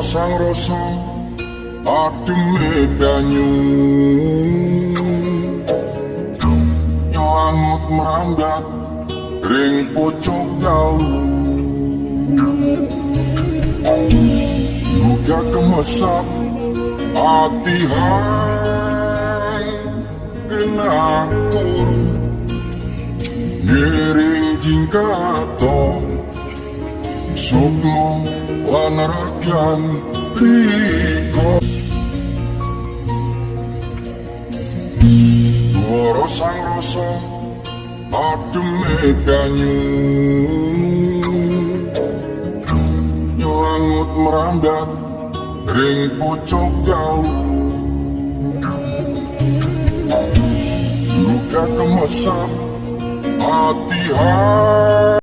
Sang rasa ademe banyu nyelangut merambat ring pojok dalu luka kemesap hati hang kena turu ngiring jingkato sukmo wanarakan riko Doro sang rasa ademe banyu nyelangut merambat ring pojok jauh luka kemesap hati hati